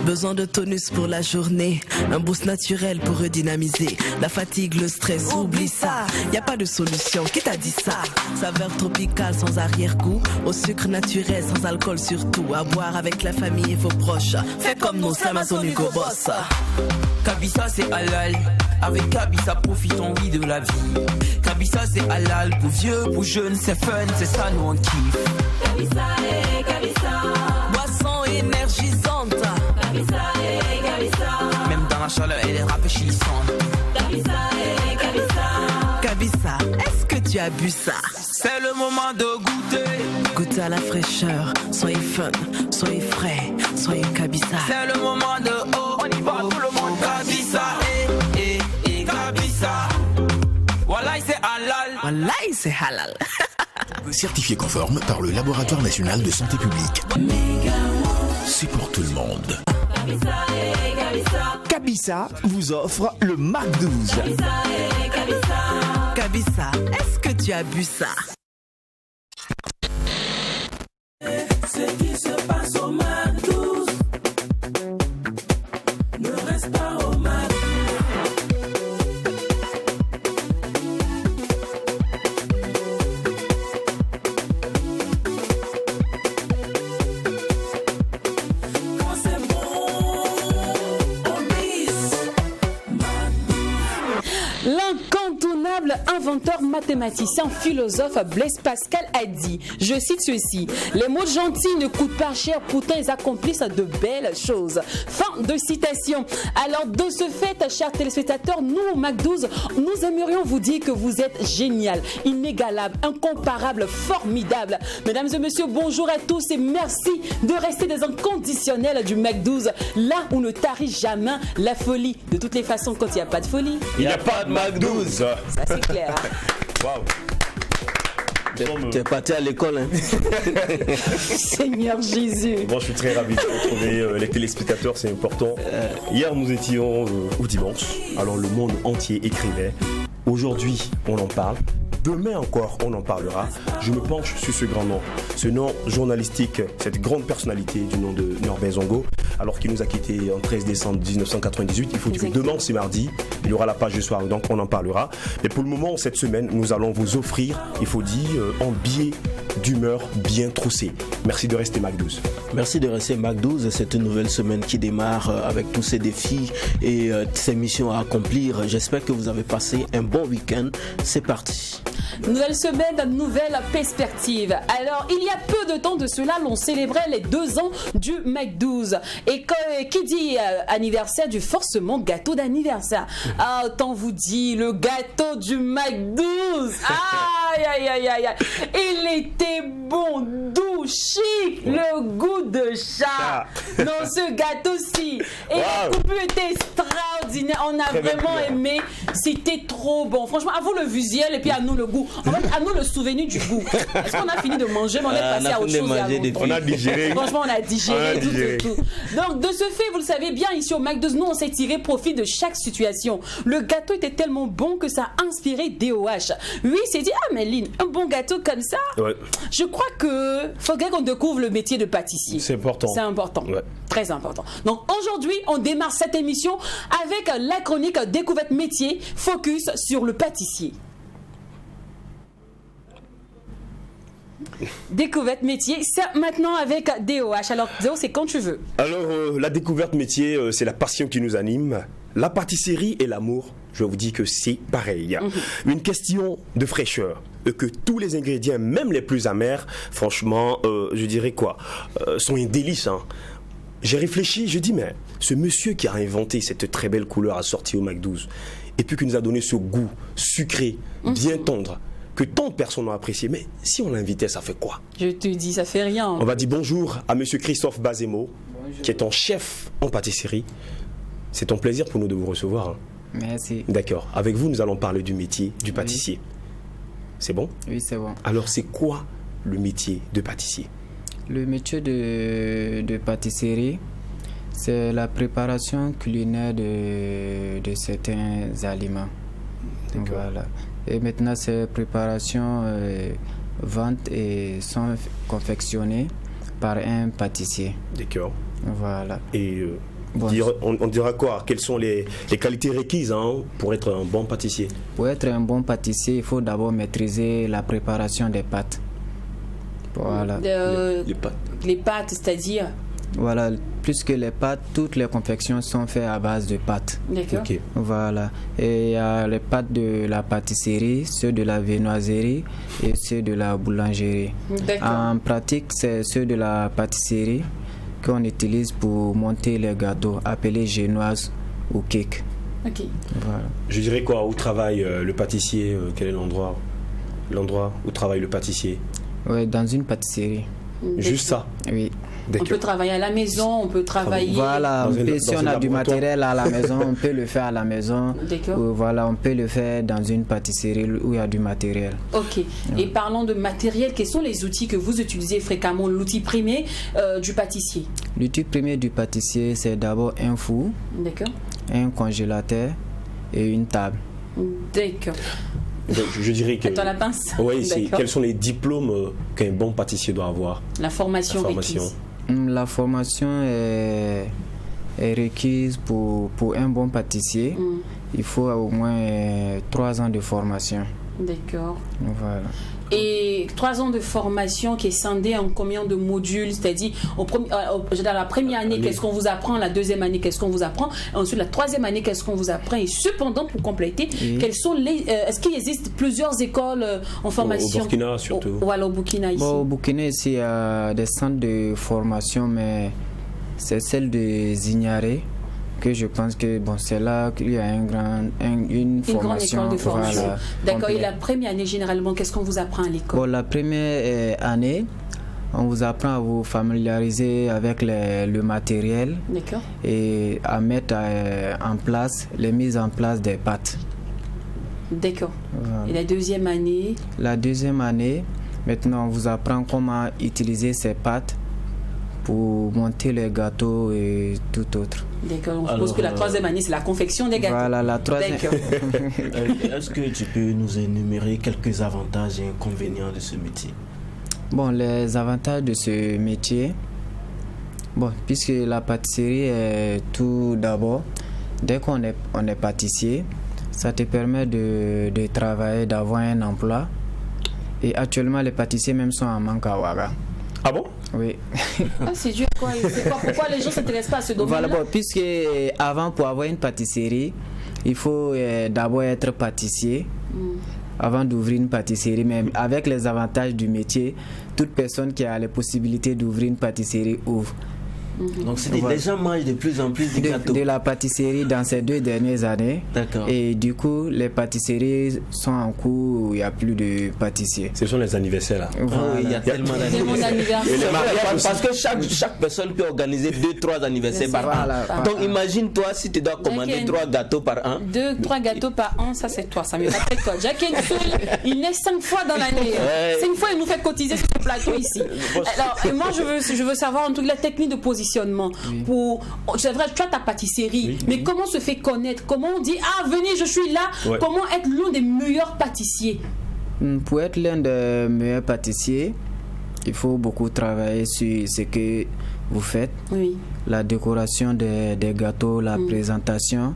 Besoin de tonus pour la journée, un boost naturel pour redynamiser. La fatigue, le stress, oublie ça. Y a pas de solution, qui t'a dit ça? Saveur tropicale sans arrière-goût, au sucre naturel sans alcool surtout. À boire avec la famille et vos proches. Fais comme nous, c'est Amazon Hugo Boss. Kabisa c'est halal, avec Kabisa profitons vie de la vie. Kabisa c'est halal, pour vieux, pour jeunes, c'est fun, c'est ça nous on kiffe. Kabisa et Kabisa, boisson énergisante. Kabisa et Kabisa, Même dans la chaleur elle est rafraîchissante. Kabisa et Kabisa, Kabisa, est-ce que tu as bu ça? C'est le moment de goûter. Goûtez à la fraîcheur, soyez fun, soyez frais, soyez Kabisa. C'est le moment de oh, on y va tout le monde. Kabisa et Kabisa. Voilà c'est halal. Wallahi, c'est halal. Certifié conforme par le Laboratoire National de Santé Publique. C'est pour tout le monde. Kabisa et Kabisa, Kabisa vous offre le Mac 12. Kabisa et Kabisa, Kabisa, est-ce que tu as bu ça? ce qui se passe au Mac 12 ne reste pas au Mac 12. Quand c'est bon, on mise Mac 12. L'incontournable inventeur, mathématicien, philosophe Blaise Pascal a dit, je cite ceci, les mots gentils ne coûtent pas cher, pourtant ils accomplissent de belles choses. Fin de citation. Alors de ce fait, chers téléspectateurs, nous au Mac 12, nous aimerions vous dire que vous êtes génial, inégalable, incomparable, formidable. Mesdames et messieurs, bonjour à tous et merci de rester des inconditionnels du Mac 12, là où ne tarit jamais la folie. De toutes les façons, quand il n'y a pas de folie, Il n'y a pas de Mac 12. ça c'est clair. Waouh. T'es parti à l'école, hein? Seigneur Jésus. Bon, je suis très ravi de retrouver les téléspectateurs, c'est important. Hier, nous étions au dimanche, alors le monde entier écrivait. Aujourd'hui, on en parle. Demain encore, on en parlera. Je me penche sur ce grand nom, ce nom journalistique, cette grande personnalité du nom de Norbert Zongo, alors qu'il nous a quittés en 13 décembre 1998. Il faut dire que demain, c'est mardi, il y aura la page du soir, donc on en parlera. Mais pour le moment, cette semaine, nous allons vous offrir, il faut dire, un billet d'humeur bien troussé. Merci de rester Mac 12. Merci de rester Mac 12. C'est une nouvelle semaine qui démarre avec tous ces défis et ces missions à accomplir. J'espère que vous avez passé un bon week-end. C'est parti. Nouvelle semaine, nouvelle perspective. Alors, il y a peu de temps de cela, l'on célébrait les 2 ans du Mac 12. Et qui dit anniversaire du forcément gâteau d'anniversaire. Ah, autant vous dit, le gâteau du Mac 12. Aïe, aïe, aïe, aïe, aïe. Il était bon, doux, chic, le goût de chat. Non, ce gâteau-ci. Et la coupure était extraordinaire. On a vraiment aimé. C'était trop bon. Franchement, à vous le visuel et puis à nous le goût. En fait, à nous le souvenir du goût. Est-ce qu'on a fini de manger, mais on est passé à autre chose. On a digéré. Franchement, on a digéré, tout. Donc, de ce fait, vous le savez bien, ici au Mac 12, nous, on s'est tiré profit de chaque situation. Le gâteau était tellement bon que ça a inspiré DOH. Lui, il s'est dit, ah, mais Lynn, un bon gâteau comme ça, je crois que faudrait qu'on découvre le métier de pâtissier. C'est important. C'est important. Ouais. Très important. Donc, aujourd'hui, on démarre cette émission avec la chronique Découverte métier, focus sur le pâtissier. Découverte métier, c'est maintenant avec DOH. Alors, Zéo, c'est quand tu veux. Alors, la découverte métier, c'est la passion qui nous anime. La pâtisserie et l'amour, je vous dis que c'est pareil. Une question de fraîcheur. Que tous les ingrédients, même les plus amers, franchement, je dirais quoi, sont un délice. Hein. J'ai réfléchi, je dis, mais ce monsieur qui a inventé cette très belle couleur assortie au Mac 12, et puis qui nous a donné ce goût sucré, bien tendre, que tant de personnes ont apprécié, mais si on l'invitait, ça fait quoi? Je te dis, ça fait rien. On va dire bonjour à monsieur Christophe Bazemo, qui est ton chef en pâtisserie. C'est un plaisir pour nous de vous recevoir. Hein. Merci. D'accord. Avec vous, nous allons parler du métier du pâtissier. C'est bon? Oui, c'est bon. Alors, c'est quoi le métier de pâtissier? Le métier de pâtisserie, c'est la préparation culinaire de certains aliments. Donc, voilà. Et maintenant, ces préparations, vente et sont confectionnées par un pâtissier. D'accord. Voilà. Et Bon. on dira quoi? Quelles sont les qualités requises pour être un bon pâtissier? Pour être un bon pâtissier, il faut d'abord maîtriser la préparation des pâtes. Voilà. Les pâtes. Les pâtes, c'est-à-dire? Voilà, plus que les pâtes, toutes les confections sont faites à base de pâtes. D'accord. Ok. Voilà. Et il y a les pâtes de la pâtisserie, ceux de la viennoiserie et ceux de la boulangerie. D'accord. En pratique, c'est ceux de la pâtisserie qu'on utilise pour monter les gâteaux, appelés génoises ou cakes. Ok. Voilà. Je dirais quoi? Où travaille le pâtissier? Quel est l'endroit où travaille le pâtissier? Ouais, dans une pâtisserie. Juste ça? Oui. On peut travailler à la maison, on peut travailler. Voilà, si on a du laboratoire. matériel à la maison, on peut le faire à la maison. D'accord. Ou voilà, on peut le faire dans une pâtisserie où il y a du matériel. Ok. Et parlons de matériel, quels sont les outils que vous utilisez fréquemment? L'outil premier du pâtissier? L'outil premier du pâtissier, c'est d'abord un four, D'accord. un congélateur et une table. D'accord. Donc, je dirais que. Attends la pince. Oui, D'accord. quels sont les diplômes qu'un bon pâtissier doit avoir? La formation requise. La formation est requise pour un bon pâtissier. Il faut au moins 3 ans de formation. D'accord. Voilà. Et 3 ans de formation qui est scindé en combien de modules? C'est-à-dire, la première année, qu'est-ce qu'on vous apprend? La deuxième année, qu'est-ce qu'on vous apprend? Ensuite, la troisième année, qu'est-ce qu'on vous apprend? Et cependant, pour compléter, quelles sont est-ce qu'il existe plusieurs écoles en formation? Au Burkina, surtout. Voilà, au Burkina, ici. Bon, au Burkina, ici, il y a des centres de formation, mais c'est celle de Zignaré que je pense que c'est là qu'il y a une grande école de formation. Voilà, d'accord. complète. Et la première année, généralement, qu'est-ce qu'on vous apprend à l'école? Bon, la première année, on vous apprend à vous familiariser avec le matériel. D'accord. Et à mettre en place les mises en place des pâtes. D'accord. Voilà. Et la deuxième année? La deuxième année, maintenant, on vous apprend comment utiliser ces pâtes pour monter les gâteaux et tout autre. D'accord, on suppose que la troisième année, c'est la confection des gâteaux. Voilà, la troisième. D'accord. Est-ce que tu peux nous énumérer quelques avantages et inconvénients de ce métier? Bon, les avantages de ce métier, puisque la pâtisserie est tout d'abord, dès qu'on est pâtissier, ça te permet de travailler, d'avoir un emploi. Et actuellement, les pâtissiers même sont en manque à Ouaga. Ah bon? Oui. C'est dur, quoi. Pourquoi les gens ne s'intéressent pas à ce domaine-là? Voilà, puisque avant, pour avoir une pâtisserie, il faut d'abord être pâtissier avant d'ouvrir une pâtisserie. Mais avec les avantages du métier, toute personne qui a les possibilités d'ouvrir une pâtisserie ouvre. Donc les gens mangent de plus en plus de gâteaux. De la pâtisserie dans ces 2 dernières années. D'accord. Et du coup, les pâtisseries sont en cours où il n'y a plus de pâtissiers. Ce sont les anniversaires là. Oui, il y a tellement C'est mon d'anniversaires. anniversaire. Parce que chaque personne peut organiser 2-3 anniversaires par an. Voilà. Donc imagine-toi si tu dois commander 3 gâteaux par an. 2-3 gâteaux par an, ça c'est toi. Ça me rappelle quoi? Jacques Ensoul, il naît 5 fois dans l'année. Ouais. 5 fois, il nous fait cotiser sur ce plateau ici. Alors, moi, je veux savoir en tout cas la technique de positionnement. C'est vrai, tu as ta pâtisserie, mais comment se fait connaître? Comment on dit, ah, venez, je suis là? Ouais. Comment être l'un des meilleurs pâtissiers? Pour être l'un des meilleurs pâtissiers, il faut beaucoup travailler sur ce que vous faites. Oui. La décoration des gâteaux, la présentation.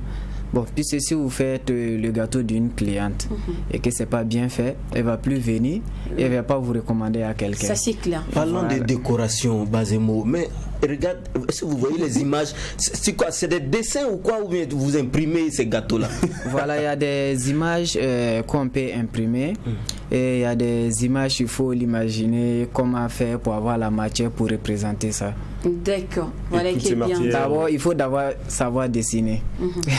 Puisque si vous faites le gâteau d'une cliente et que c'est pas bien fait, elle va plus venir et elle va pas vous recommander à quelqu'un. Ça c'est clair. Parlons de décoration, Bazemo. Mais regarde, est-ce que vous voyez les images? C'est quoi? C'est des dessins ou quoi? Ou bien vous imprimez ces gâteaux-là? Voilà, il y a des images qu'on peut imprimer et il y a des images, il faut l'imaginer comment faire pour avoir la matière pour représenter ça. D'accord. Voilà toutes qui est ces bien. matières. D'abord, il faut savoir dessiner.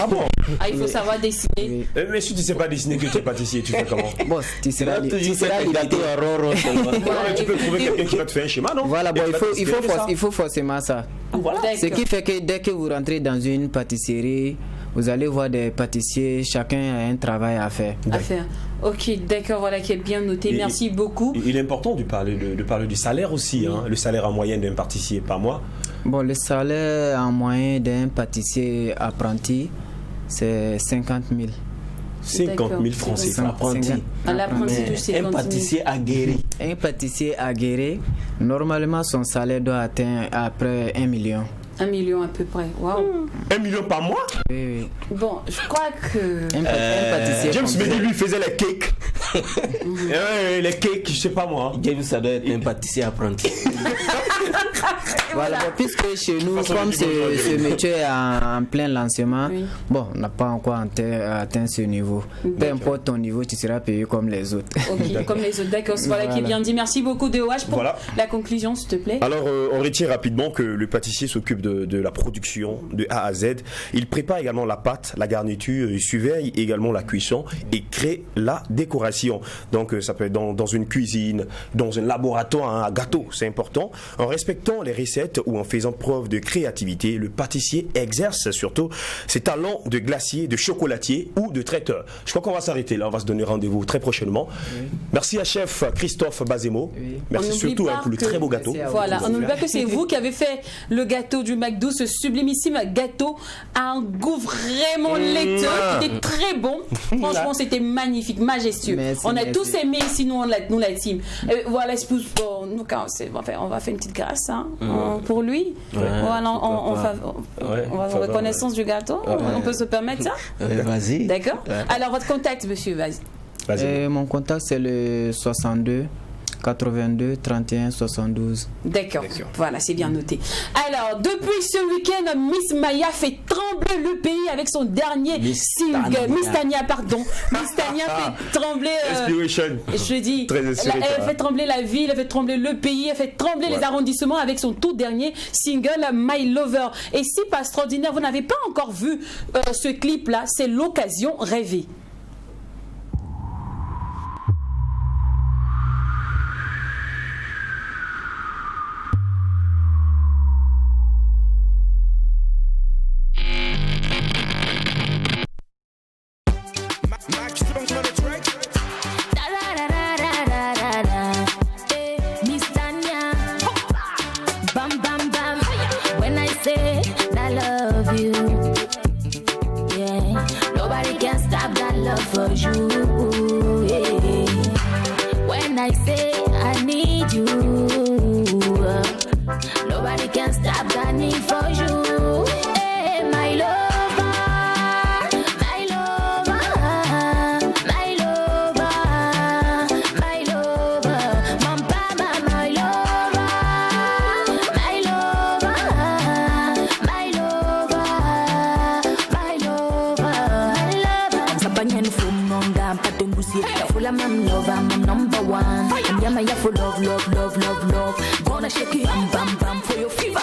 Ah bon? Ah, il faut savoir dessiner. Mais si tu ne sais pas dessiner que tu es pâtissier, tu fais comment? Tu seras toujours limité. fait des gâteaux en rond. Voilà, Tu peux trouver quelqu'un qui va te faire un schéma, non? Voilà, Et il faut forcément ça. D'accord. Ce qui fait que dès que vous rentrez dans une pâtisserie, vous allez voir des pâtissiers, chacun a un travail à faire. Ok, d'accord, voilà qui est bien noté. Merci beaucoup. Il est important de parler du salaire aussi, hein, le salaire en moyenne d'un pâtissier par mois. Le salaire en moyenne d'un pâtissier apprenti, c'est 50 000. 50 000 francs CFA. L'apprenti. L'apprenti touche 50 000. Un pâtissier aguerri. Un pâtissier aguerri, normalement son salaire doit atteindre après 1 million. 1 million à peu près. Waouh. 1 million par mois? Oui. Bon, je crois que. Un pâtissier. James Mehdi lui faisait les cakes. Les cakes, je sais pas moi. James, ça doit être un pâtissier apprenti. Voilà, puisque chez nous, comme ce métier est en plein lancement, bon, on n'a pas encore atteint ce niveau. Peu importe ton niveau, tu seras payé comme les autres. Ok, comme les autres, d'accord. Voilà qui est bien dit. Merci beaucoup DOH pour la conclusion, s'il te plaît. Alors, on retient rapidement que le pâtissier s'occupe de la production de A à Z. Il prépare également la pâte, la garniture, il surveille également la cuisson et crée la décoration. Donc, ça peut être dans une cuisine, dans un laboratoire à gâteau, c'est important. En respectant les recettes ou en faisant preuve de créativité, le pâtissier exerce surtout ses talents de glacier, de chocolatier ou de traiteur. Je crois qu'on va s'arrêter là, on va se donner rendez-vous très prochainement. Merci à chef Christophe Bazemo. Merci surtout pour le très beau gâteau. Voilà, on n'oublie pas que c'est vous qui avez fait le gâteau du McDo, ce sublimissime gâteau à un goût vraiment laiteux, qui était très bon. Franchement, c'était magnifique, majestueux. On a tous aimé ici, nous la team. Voilà, nous, on va faire une petite grâce pour lui. Voilà, on va faire reconnaissance du gâteau. On peut se permettre ça? Vas-y. D'accord. Alors, votre contact, monsieur, vas-y. Mon contact, c'est le 62 82 31 72. D'accord. Voilà, c'est bien noté. Alors, depuis ce week-end, Miss Maya fait trembler le pays avec son dernier single. Miss Tania, pardon. Miss Tania fait trembler. Inspiration. Je dis. Elle fait trembler la ville, elle fait trembler le pays, elle fait trembler les arrondissements avec son tout dernier single, My Lover. Et si pas extraordinaire, vous n'avez pas encore vu ce clip-là, c'est l'occasion rêvée. For you, yeah. When I say I need you, nobody can stop that need for you. Hey, my lover, my lover, my lover, my lover, mama, my lover, my lover, my lover, my lover. Sabanyan from Nonga, Patungusi, full of mam love, I'm number one. And Yamaya for love, love, love, love, love. Gonna shake you, bam, bam, for your fever.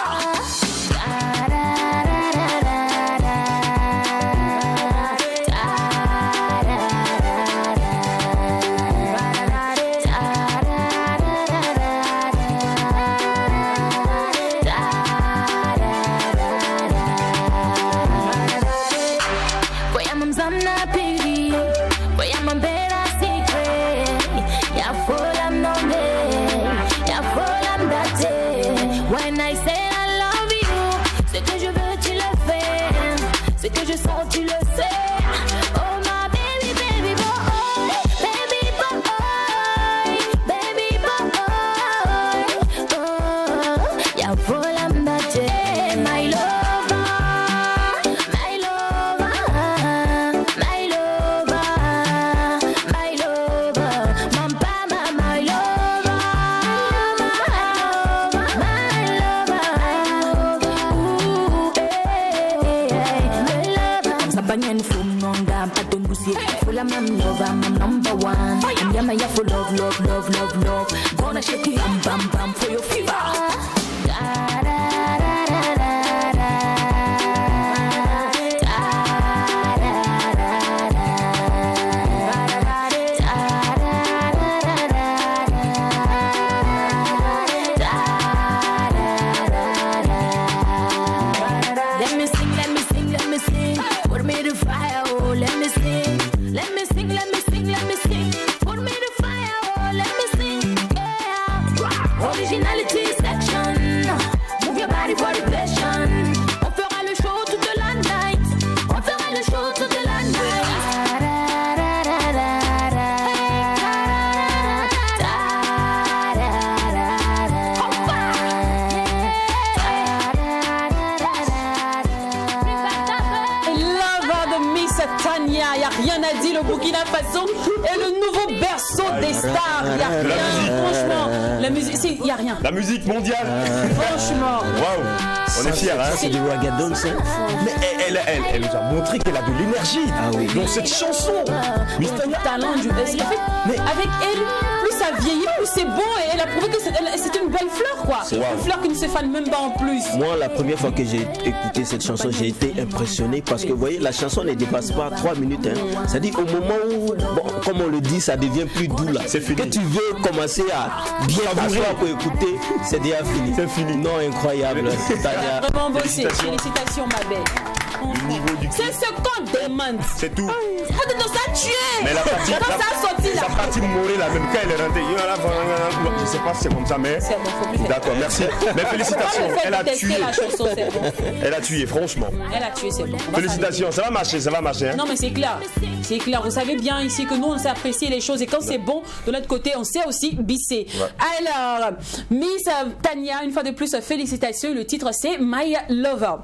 I'm lover, I'm number one. And Yamaya for love, love, love, love, love. Gonna shake it, bam, bam, for your fever. Let me sing, let me sing, let me sing. Put me to fire, oh, let me sing. Let me sing, let me sing, let me sing. Put me to fire, oh, let me sing. Yeah. Originality, sex. rien à dire. Le Burkina Faso est le nouveau berceau des stars. Il n'y a rien, franchement. La musique, il n'y a rien. La musique mondiale. Franchement. Waouh. On est fiers, hein. C'est du raggadoon, ça. Mais elle nous a montré qu'elle a de l'énergie dans cette chanson. Le talent du S. Mais avec elle, plus ça vieillit, plus c'est bon. Et elle a prouvé que c'est une belle fleur, quoi. Une fleur qui ne se fane même pas en plus. Moi, la première fois que j'ai écouté cette chanson, j'ai été impressionné parce que, vous voyez, la chanson ne dépasse pas 3 minutes. Hein. C'est-à-dire, au moment où, bon, comme on le dit, ça devient plus doux là. C'est fini. Que tu veux commencer à bien t'asseoir pour écouter, c'est déjà fini. C'est fini. Non, incroyable. Vraiment bossé. Félicitations, ma belle. C'est ce qu'on demande. C'est tout. Ça tué. Mais la partie, ça a sorti là. Sa partie morée là, même quand elle est rentrée, je sais pas si c'est comme ça, mais. C'est bon, d'accord, merci. Mais félicitations, elle a tué. Elle a tué, franchement. Elle a tué, c'est bon. Félicitations, ça va marcher, ça va marcher. Hein? Non, mais c'est clair. C'est clair. Vous savez bien ici que nous, on sait apprécier les choses et quand c'est bon, de l'autre côté, on sait aussi bisser. Ouais. Alors, Miss Tania, une fois de plus, félicitations. Le titre, c'est My Lover.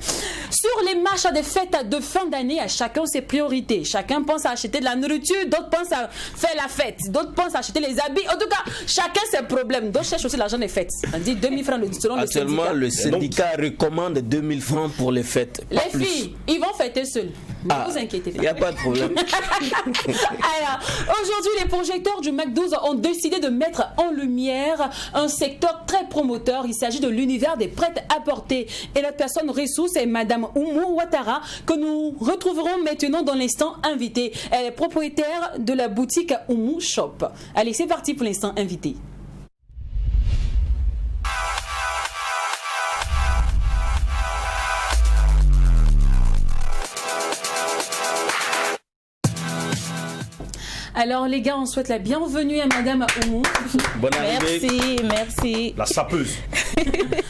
Sur les marches des fêtes de fin d'année, à chacun ses priorités. Chacun pense à acheter de la nourriture, d'autres pensent à faire la fête, d'autres pensent à acheter les habits. En tout cas, chacun ses problèmes. D'autres cherchent aussi l'argent des fêtes. On dit 2000 francs selon le syndicat. Actuellement, le syndicat recommande 2000 francs pour les fêtes. Les filles, ils vont fêter seuls. Ne vous inquiétez pas. Il n'y a pas de problème. Alors, aujourd'hui, les projecteurs du MAC12 ont décidé de mettre en lumière un secteur très promoteur. Il s'agit de l'univers des prêt-à-porter. Et notre personne ressource est Madame Oumou Ouattara, que nous retrouverons maintenant dans l'instant invité. Elle est propriétaire de la boutique Oumou Shop. Allez, c'est parti pour l'instant invité. Alors les gars, on souhaite la bienvenue à Madame Oumou. Bonne arrivée. Merci. La sapeuse.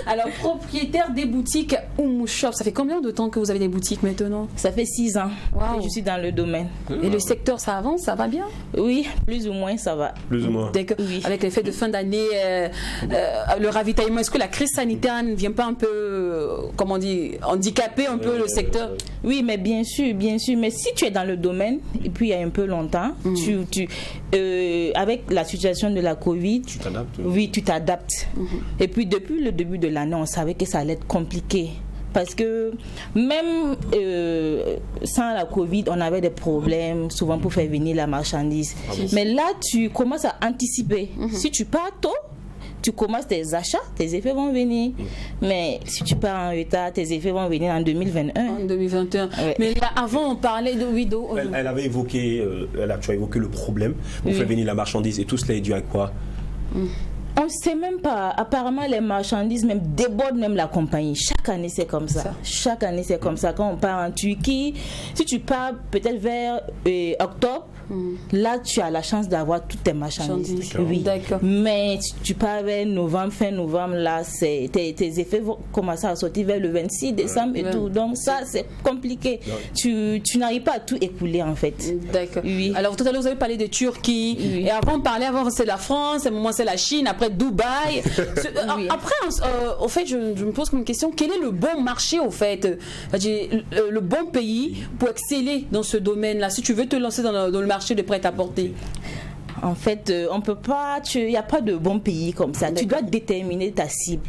Alors propriétaire des boutiques Oumou Shop, ça fait combien de temps que vous avez des boutiques maintenant? Ça fait 6 ans que je suis dans le domaine. Et le secteur, ça avance, ça va bien? Oui, plus ou moins ça va. Plus ou moins. Oui. Avec les fêtes de fin d'année, le ravitaillement, est-ce que la crise sanitaire ne vient pas un peu, comment on dit, handicaper un peu le secteur? Oui, mais bien sûr. Mais si tu es dans le domaine, et puis il y a un peu longtemps, avec la situation de la Covid, tu t'adaptes. Oui, tu t'adaptes. Et puis depuis le début de l'année, on savait que ça allait être compliqué. Parce que même sans la Covid, on avait des problèmes souvent pour faire venir la marchandise. Mais là, tu commences à anticiper. Si tu pars tôt, tu commences tes achats, tes effets vont venir. Mais si tu pars en retard, tes effets vont venir en 2021. En 2021. Ouais. Mais là, avant, on parlait de Wido. Elle avait évoqué, tu as évoqué le problème pour faire venir la marchandise. Et tout cela est dû à quoi? On ne sait même pas. Apparemment, les marchandises même débordent même la compagnie. Chaque année, c'est comme ça. Chaque année, c'est comme ça. Quand on part en Turquie, si tu pars peut-être vers octobre, là, tu as la chance d'avoir toutes tes marchandises. Oui. D'accord. Mais si tu pars vers novembre, fin novembre, là, tes effets vont commencer à sortir vers le 26 décembre et tout. Donc, ça, c'est compliqué. Tu n'arrives pas à tout écouler, en fait. D'accord. Oui. Alors, tout à l'heure, vous avez parlé de Turquie. Oui. Et avant, on parlait, c'est la France, à un moment, c'est la Chine, après Dubaï. Après, au fait, je me pose comme question, quel est le bon marché, au fait, le bon pays pour exceller dans ce domaine-là, si tu veux te lancer dans le marché de prêt-à-porter? En fait, on peut pas, il n'y a pas de bon pays comme ça. Tu dois déterminer ta cible,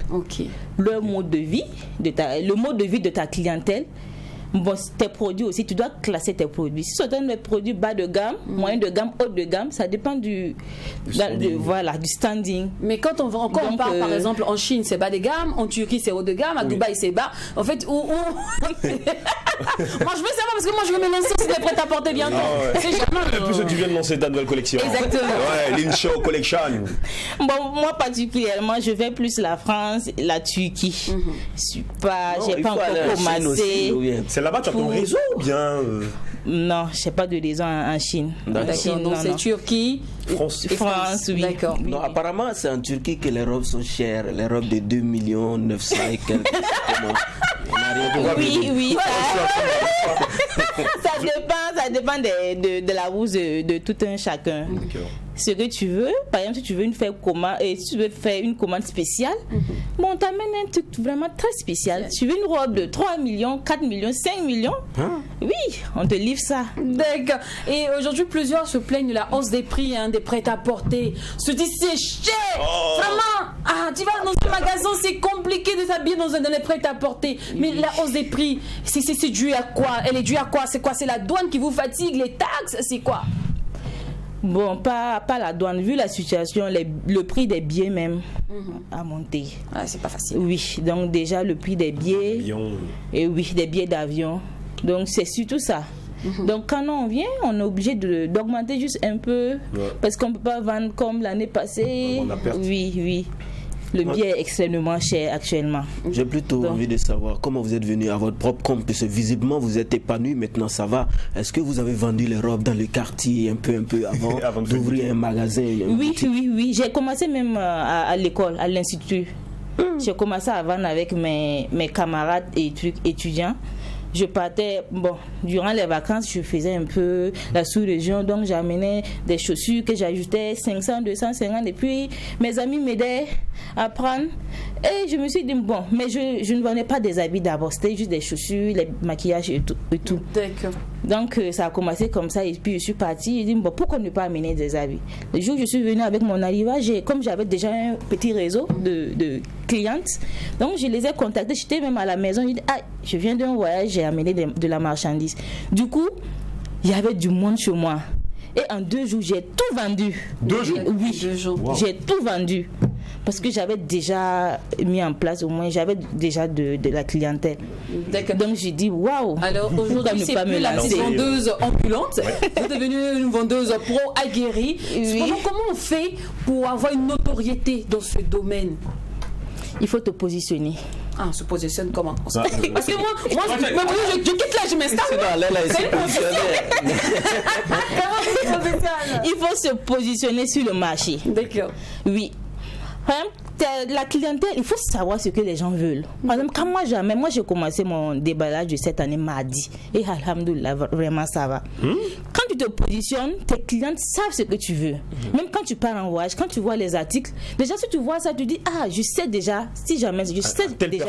le mode de vie de ta clientèle. Bon, tes produits aussi, tu dois classer tes produits. Si tu donnes des produits bas de gamme, moyen de gamme, haut de gamme, ça dépend du standing. Mais quand on parle par exemple en Chine, c'est bas de gamme, en Turquie, c'est haut de gamme, à Dubaï, c'est bas. En fait, moi je veux savoir parce que moi je veux me lancer si t'es prêt à porter bientôt. C'est jamais. En plus, tu viens de lancer ta nouvelle collection. Exactement. Ouais, l'Incho Collection. Bon, moi particulièrement, je vais plus la France, la Turquie. J'ai pas encore commencé. C'est là-bas, tu as ton réseau ou bien Non, je n'ai pas de réseau en Chine. D'accord, donc c'est Turquie, France, oui. D'accord. Non, apparemment, c'est en Turquie que les robes sont chères. Les robes de 2 900 000 et quelques. Oui. Ça dépend de la bourse de tout un chacun. ce que tu veux. Par exemple, si tu veux faire une commande spéciale, bon, on t'amène un truc vraiment très spécial. Tu veux une robe de 3 millions, 4 millions, 5 millions, oui, on te livre ça. D'accord. Et aujourd'hui, plusieurs se plaignent de la hausse des prix des prêt-à-porter. Se disent c'est cher. Vraiment. Tu vas dans un magasin, c'est compliqué de s'habiller dans les prêt-à-porter. Mais la hausse des prix, c'est dû à quoi? Elle est due à quoi? C'est quoi? C'est la douane qui vous fatigue, les taxes, c'est quoi? Bon, pas la douane. Vu la situation, le prix des billets même a monté. C'est pas facile. Oui, donc déjà le prix des billets. Et oui, des billets d'avion. Donc c'est surtout ça. Donc quand on vient, on est obligé d'augmenter juste un peu parce qu'on ne peut pas vendre comme l'année passée. Oui. Le billet est extrêmement cher actuellement. J'ai plutôt envie de savoir comment vous êtes venu à votre propre compte, parce que visiblement vous êtes épanoui, maintenant ça va. Est-ce que vous avez vendu les robes dans le quartier un peu avant d'ouvrir un magasin? Oui. J'ai commencé même à l'école, à l'institut. J'ai commencé à vendre avec mes camarades et étudiants. Je partais, durant les vacances, je faisais un peu la sous-région, donc j'amenais des chaussures que j'ajoutais 500, 250, et puis mes amis m'aidaient à prendre. Et je me suis dit, mais je ne vendais pas des habits d'abord, c'était juste des chaussures, les maquillages et tout. D'accord. Donc ça a commencé comme ça, et puis je suis partie, j'ai dit, pourquoi ne pas amener des habits? Le jour où je suis venue avec mon arrivage, comme j'avais déjà un petit réseau de clientes, donc je les ai contactées, j'étais même à la maison, j'ai dit, je viens d'un voyage, j'ai amené de la marchandise. Du coup, il y avait du monde chez moi. Et en 2 jours, j'ai tout vendu. 2 jours? Oui, 2 jours. Wow. J'ai tout vendu. Parce que j'avais déjà mis en place, au moins, j'avais déjà de la clientèle. D'accord. Donc j'ai dit, waouh. Alors aujourd'hui, c'est plus la petite vendeuse ambulante. Vous êtes devenue une vendeuse pro aguerrie. Cependant, comment on fait pour avoir une notoriété dans ce domaine? Il faut te positionner. Se positionne comment? Parce que moi je quitte là, je m'installe. Il faut se positionner sur le marché. D'accord. Oui. La clientèle, il faut savoir ce que les gens veulent. Par exemple, quand moi j'ai commencé mon déballage de cette année mardi, et alhamdoulilah, vraiment ça va. Quand tu te positionnes, tes clientes savent ce que tu veux. Même quand tu pars en voyage, quand tu vois les articles, déjà si tu vois ça, tu dis, je sais déjà, si jamais, je sais déjà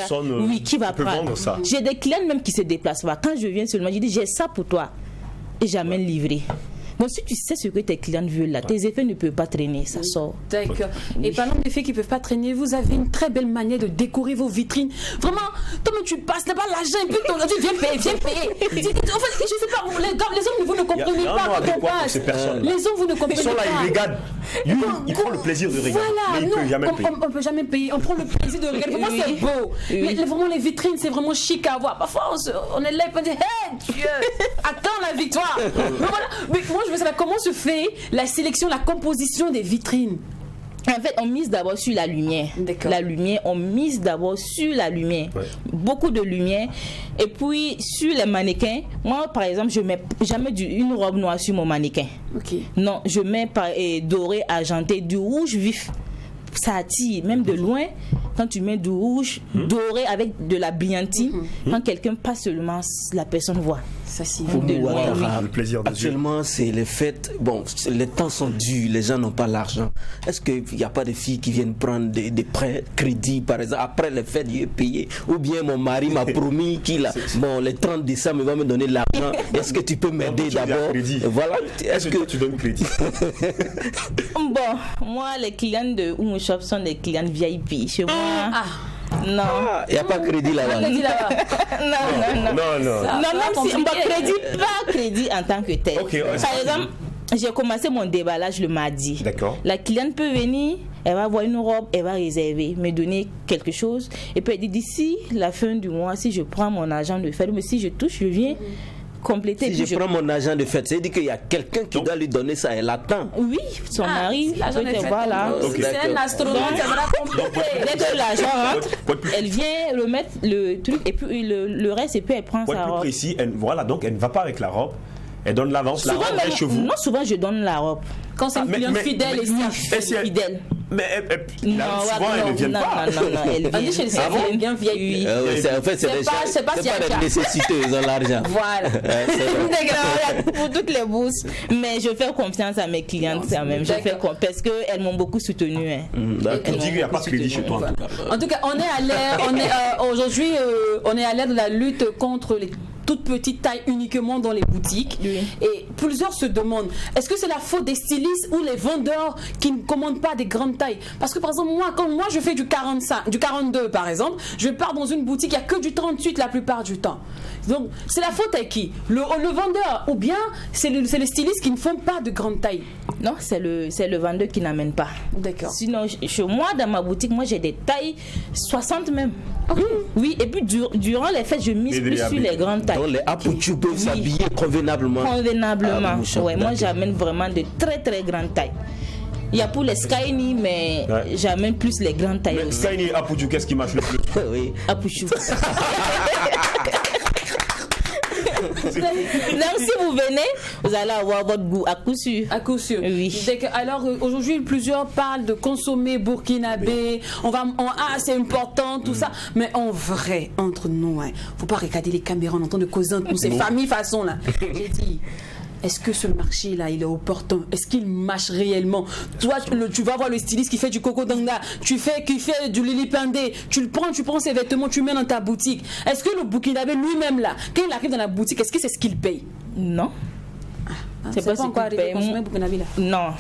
qui va prendre. J'ai des clients même qui se déplacent pas. Quand je viens seulement, je dis, j'ai ça pour toi, et j'amène livré. Donc si tu sais ce que tes clients veulent là, tes effets ne peuvent pas traîner, ça sort. D'accord. Et parlant d'effets qui ne peuvent pas traîner, vous avez une très belle manière de décorer vos vitrines. Vraiment, toi tu passes là-bas l'argent et puis tu viens payer. En fait, je sais pas, les hommes, vous ne comprenez pas quand on passe. Les hommes, vous ne comprenez pas. Ils sont là, ils regardent. Ils prennent le plaisir de regarder. Voilà, on ne peut jamais payer. On prend le plaisir de regarder. Pour moi, c'est beau. Vraiment, les vitrines, c'est vraiment chic à voir. Parfois, on est là et on dit, hey Dieu, attends la victoire. Mais moi, je veux savoir comment se fait la sélection, la composition des vitrines. En fait, on mise d'abord sur la lumière. La lumière, on mise d'abord sur la lumière. Beaucoup de lumière. Et puis, sur les mannequins, moi, par exemple, je mets jamais une robe noire sur mon mannequin. Non, je mets doré, argenté, du rouge vif. Ça attire, même de loin. Quand tu mets du rouge doré avec de la brillantine, quand quelqu'un passe seulement, la personne voit. Ça c'est le plaisir de actuellement, c'est les fêtes. Bon, les temps sont durs, les gens n'ont pas l'argent. Est-ce qu'il n'y a pas de filles qui viennent prendre des prêts, crédits, par exemple, après les fêtes, je vais payer? Ou bien mon mari m'a promis les 30 décembre, il va me donner de l'argent. Est-ce que tu peux m'aider d'abord? Voilà. Est-ce que tu donnes crédit? Bon, moi, les clients de Oumou Shop sont des clients VIP. Chez moi, non. Il n'y a pas de crédit là-bas. Non, pas crédit en tant que tel. Par exemple, j'ai commencé mon déballage le mardi. D'accord. La cliente peut venir, elle va voir une robe, elle va réserver, me donner quelque chose. Et puis elle dit, d'ici la fin du mois, si je prends mon argent de fête, mais si je touche, je viens compléter. Si je prends mon argent de fête, c'est-dire qu'il y a quelqu'un qui doit lui donner ça, elle attend. Oui, son mari. Voilà. C'est un astronaute, ça va compléter. Dès que l'argent rentre, elle vient remettre le truc et puis le reste, et puis elle prend sa robe. Plus précis, donc elle ne va pas avec la robe. Elle donne l'avance, la robe est chez vous. Non, souvent je donne la robe. Quand c'est une cliente fidèle et fidèle. Mais non, souvent, elles ne viennent pas. Non, elle vient. Chez les elle vient VIP. En fait, c'est pas des nécessités, ils ont l'argent. Voilà. Pour toutes les bourses. Mais je fais confiance à mes clientes quand même. Je fais confiance parce qu'elles m'ont beaucoup soutenue. Tu dis qu'il n'y a pas de crédit chez toi en tout cas. En tout cas, on est à l'ère, aujourd'hui, on est à l'ère de la lutte contre les toute petite taille uniquement dans les boutiques. Et plusieurs se demandent, est-ce que c'est la faute des stylistes ou les vendeurs qui ne commandent pas des grandes tailles? Parce que par exemple, quand moi je fais du 45, du 42 par exemple, je pars dans une boutique, il n'y a que du 38 la plupart du temps. Donc c'est la faute à qui? Le vendeur, ou bien c'est les stylistes qui ne font pas de grandes tailles? Non, c'est le vendeur qui n'amène pas. D'accord. Sinon, chez moi, dans ma boutique, moi j'ai des tailles 60 même. Oui, et puis durant les fêtes, je mise plus sur les grandes tailles. Donc les apouchous peuvent s'habiller convenablement. Convenablement. Moi j'amène vraiment de très très grandes tailles. Il y a pour les Skyny, mais j'amène plus les grandes tailles. Mais Skyny et apouchou, qu'est-ce qui marche le plus? Oui. Apouchou. Donc si vous venez, vous allez avoir votre goût à coup sûr. À coup sûr. Oui. Alors aujourd'hui, plusieurs parlent de consommer burkinabé. C'est important, tout ça. Mais en vrai, entre nous, faut pas regarder les caméras, on entend de causer entre nous, ces familles façon là. J'ai dit. Est-ce que ce marché-là, il est opportun? Est-ce qu'il marche réellement? Toi, tu vas voir le styliste qui fait du coco danga, qui fait du lili pendé, tu prends ses vêtements, tu mets dans ta boutique. Est-ce que le burkinabé lui-même là, quand il arrive dans la boutique, est-ce que c'est ce qu'il paye? Non. C'est pas encore arrivé à consommer burkinabé là? Non.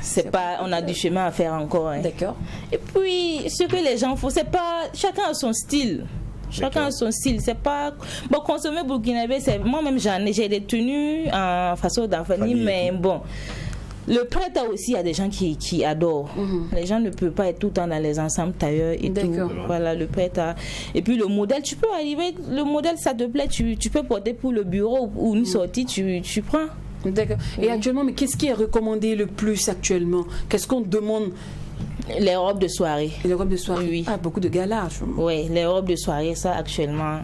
C'est pas, on a du chemin à faire encore. D'accord. Et puis, ce que les gens font, c'est pas, chacun a son style. Chacun a son style, c'est pas bon. Consommer burkinabé, c'est moi-même j'ai des tenues en façon d'enfanie, mais bon, le prêt aussi, il y a des gens qui adorent. Les gens ne peuvent pas être tout le temps dans les ensembles tailleurs et tout. Voilà, le prêt et puis le modèle, tu peux arriver, le modèle ça te plaît, tu peux porter pour le bureau ou une sortie, tu prends. D'accord. Et actuellement, mais qu'est-ce qui est recommandé le plus actuellement? Qu'est-ce qu'on demande? Les robes de soirée. Les robes de soirée. Oui. Beaucoup de galas. Oui, les robes de soirée, ça actuellement.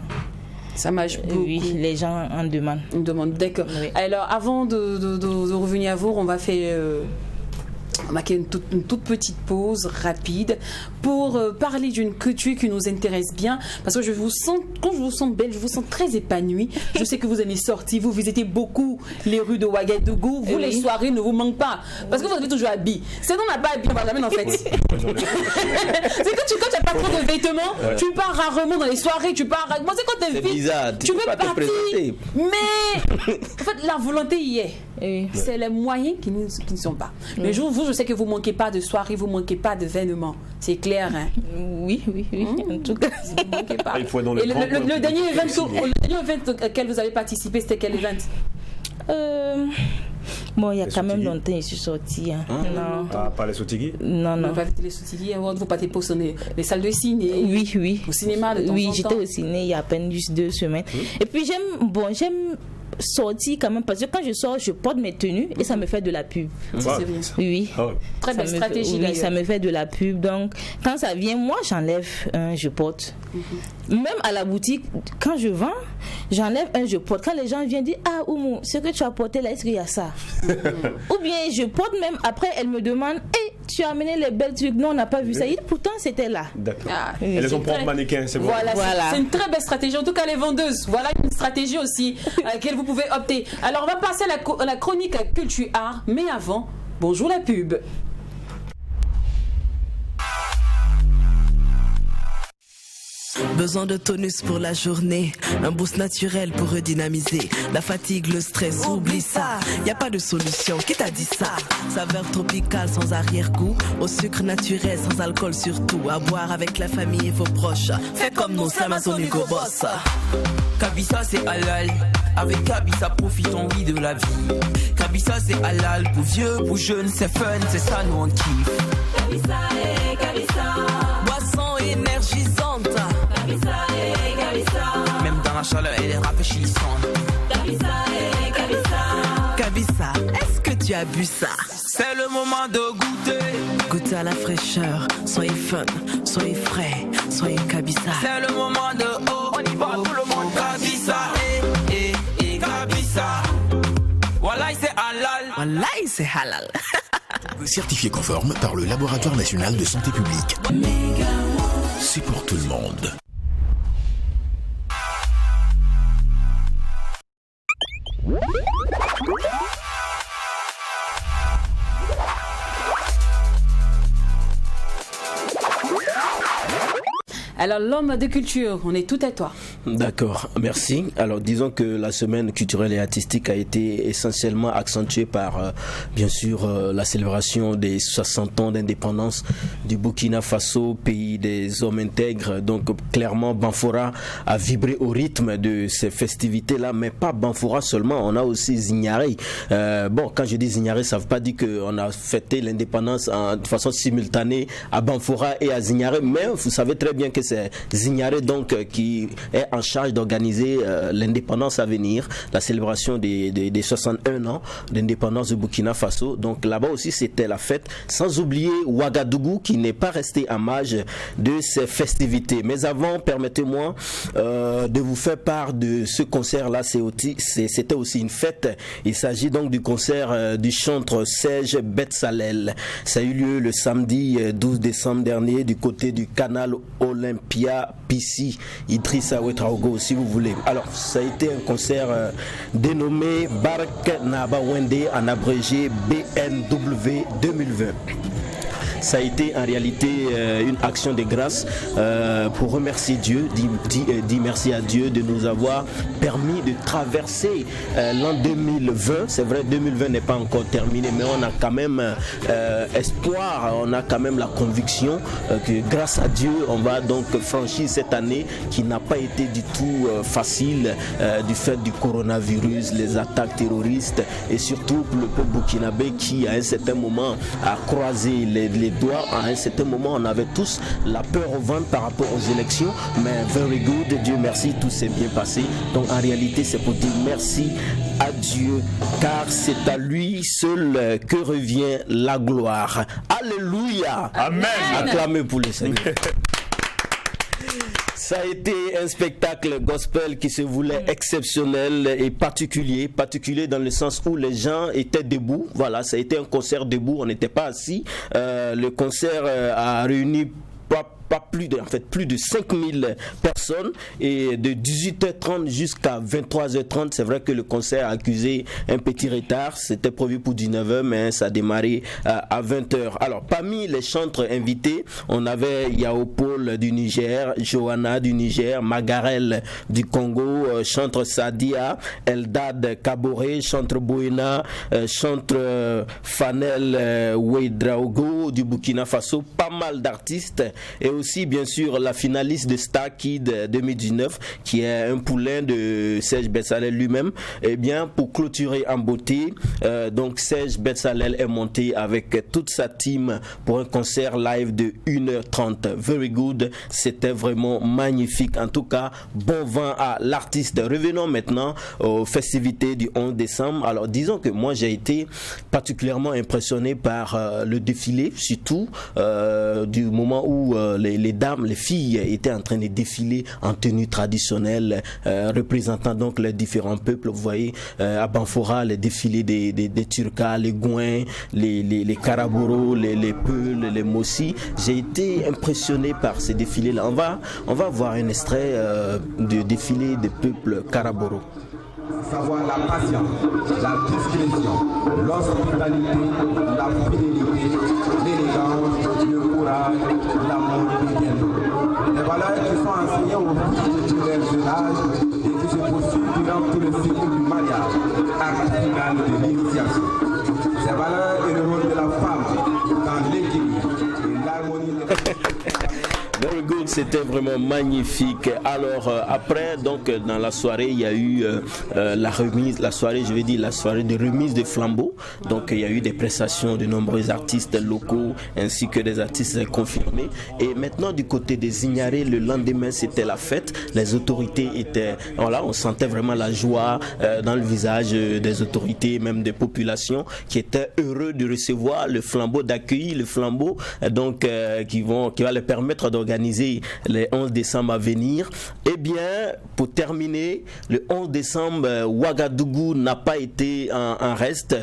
Ça marche beaucoup. Oui, les gens en demandent. Ils demandent, d'accord. Oui. Alors, avant de revenir à vous, on va faire une toute petite pause rapide pour parler d'une couture qui nous intéresse bien, parce que quand je vous sens belle, je vous sens très épanouie. Je sais que vous allez sortir, vous visitez beaucoup les rues de Ouagadougou, vous les soirées ne vous manquent pas, parce que vous avez toujours habillé. Sinon on n'a pas habillé, on va jamais en fait. C'est quand tu n'as pas trop de vêtements, tu pars rarement dans les soirées, moi c'est quand t'es bizarre, tu veux partir, mais en fait la volonté y est. C'est les moyens qui ne sont pas. Mais vous, je sais que vous ne manquez pas de soirées, vous ne manquez pas d'événements. C'est clair, hein? Oui. En tout cas, vous ne manquez pas. Il faut dans le dernier event auquel vous avez participé, c'était quel event? Bon, il y a quand même longtemps, je suis sortie. Non. Pas les Sotigui? Non. Pas les Sotigui, vous partez pour les salles de ciné? Oui. Au cinéma de temps en temps? Oui, j'étais au ciné il y a à peine juste 2 semaines. Et puis j'aime sortir quand même, parce que quand je sors, je porte mes tenues et ça me fait de la pub. C'est bien. Oui. Très belle stratégie. Oui, ça me fait de la pub. Donc, quand ça vient, moi, j'enlève un, je porte. Même à la boutique, quand je vends, j'enlève un, je porte. Quand les gens viennent dire, ah, Oumou, ce que tu as porté là, est-ce qu'il y a ça? Ou bien, je porte même, après, elles me demandent, hey, tu as amené les belles trucs. Non, on n'a pas vu ça. Pourtant, c'était là. D'accord. Elles ont propre mannequin, c'est bon. Voilà. C'est une très belle stratégie. En tout cas, les vendeuses, voilà une stratégie aussi à laquelle vous pouvez opter. Alors, on va passer à la chronique Culture Art. Mais avant, bonjour la pub. Besoin de tonus pour la journée, un boost naturel pour redynamiser. La fatigue, le stress, oublie ça. Y a pas de solution, qui t'a dit ça? Saveur tropicale sans arrière-goût, au sucre naturel sans alcool surtout. À boire avec la famille et vos proches. Fais comme nos Amazon Hugo Boss. Kabisa c'est halal, avec Kabisa profitons oui de la vie. Kabisa c'est halal, pour vieux, pour jeunes, c'est fun, c'est ça nous on kiffe. Kabisa et Kabisa, boisson énergisante. Kabisa et Kabisa, même dans la chaleur elle est rafraîchissante. Kabisa et Kabisa, Kabisa, est-ce que tu as bu ça? C'est le moment de goûter. Goûtez à la fraîcheur, soyez fun, soyez frais, soyez Kabisa. C'est le moment de on y va tout le monde. Kabisa et Kabisa. Wallahi c'est halal. Wallahi c'est halal. Certifié conforme par le Laboratoire national de santé publique. C'est pour tout le monde. Alors, l'homme de culture, on est tout à toi. D'accord, merci. Alors, disons que la semaine culturelle et artistique a été essentiellement accentuée par, bien sûr, la célébration des 60 ans d'indépendance du Burkina Faso, pays des hommes intègres. Donc, clairement, Banfora a vibré au rythme de ces festivités-là, mais pas Banfora seulement, on a aussi Zignaré. Bon, quand je dis Zignaré, ça ne veut pas dire qu'on a fêté l'indépendance de façon simultanée à Banfora et à Zignaré, mais vous savez très bien que c'est Zignaré donc qui est en charge d'organiser l'indépendance à venir, la célébration des 61 ans d'indépendance du Burkina Faso. Donc là-bas aussi c'était la fête, sans oublier Ouagadougou qui n'est pas resté en marge de ces festivités. Mais avant, permettez-moi de vous faire part de ce concert-là. C'était aussi une fête. Il s'agit donc du concert du chanteur Serge Betsalel. Ça a eu lieu le samedi 12 décembre dernier du côté du canal Olympia Pissi Idrissa Ouedraogo, si vous voulez. Alors, ça a été un concert dénommé Bark Naba Wende, en abrégé BNW 2020. Ça a été en réalité une action de grâce pour remercier Dieu, dire merci à Dieu de nous avoir permis de traverser l'an 2020. C'est vrai, 2020 n'est pas encore terminé, mais on a quand même espoir, on a quand même la conviction que grâce à Dieu, on va donc franchir cette année qui n'a pas été du tout facile du fait du coronavirus, les attaques terroristes et surtout pour le peuple burkinabé qui à un certain moment a croisé les doigts. À un certain moment, on avait tous la peur au ventre par rapport aux élections, mais very good, Dieu merci, tout s'est bien passé. Donc en réalité, c'est pour dire merci à Dieu, car c'est à lui seul que revient la gloire. Alléluia. Amen. Acclamez pour le Seigneur. Ça a été un spectacle gospel qui se voulait exceptionnel et particulier dans le sens où les gens étaient debout. Voilà, ça a été un concert debout, on n'était pas assis. Le concert a réuni plus de 5000 personnes et de 18h30 jusqu'à 23h30. C'est vrai que le concert a accusé un petit retard. C'était prévu pour 19h, mais ça a démarré à 20h. Alors, parmi les chanteurs invités, on avait Yao Paul du Niger, Johanna du Niger, Magarel du Congo, chanteur Sadia, Eldad Kaboré, chanteur Boena, chanteur Fanel Ouedraogo du Burkina Faso. Pas mal d'artistes et aussi bien sûr la finaliste de Star Kid 2019 qui est un poulain de Serge Betsalel lui-même. Et bien pour clôturer en beauté, donc Serge Betsalel est monté avec toute sa team pour un concert live de 1h30. Very good, c'était vraiment magnifique. En tout cas, bon vent à l'artiste. Revenons maintenant aux festivités du 11 décembre. Alors disons que moi j'ai été particulièrement impressionné par le défilé, surtout du moment où les dames, les filles étaient en train de défiler en tenue traditionnelle, représentant donc les différents peuples. Vous voyez à Banfora les défilés des Turcas, les Gouins, les Karaboro, les Peuls, les Mossi. J'ai été impressionné par ces défilés-là. On va voir un extrait du défilé des peuples Karaboro. Savoir la patience, la discrétion, l'hospitalité, la fidélité, l'élégance, le courage, l'amour et bien d'autres. Les valeurs qui sont enseignées aux filles de divers âges et qui se poursuivent durant tout le cycle du mariage, acte final de l'initiation. Ces valeurs et le rôle de la femme dans l'équilibre et l'harmonie de Very good, c'était vraiment magnifique. Alors après, donc dans la soirée, il y a eu la soirée de remise des flambeaux. Donc il y a eu des prestations de nombreux artistes locaux ainsi que des artistes confirmés. Et maintenant du côté des Zignaré, le lendemain c'était la fête. Les autorités étaient, voilà, on sentait vraiment la joie dans le visage des autorités, même des populations qui étaient heureux de recevoir le flambeau, d'accueillir le flambeau, donc qui va leur permettre d'organiser les 11 décembre à venir. Eh bien, pour terminer, le 11 décembre, Ouagadougou n'a pas été en reste.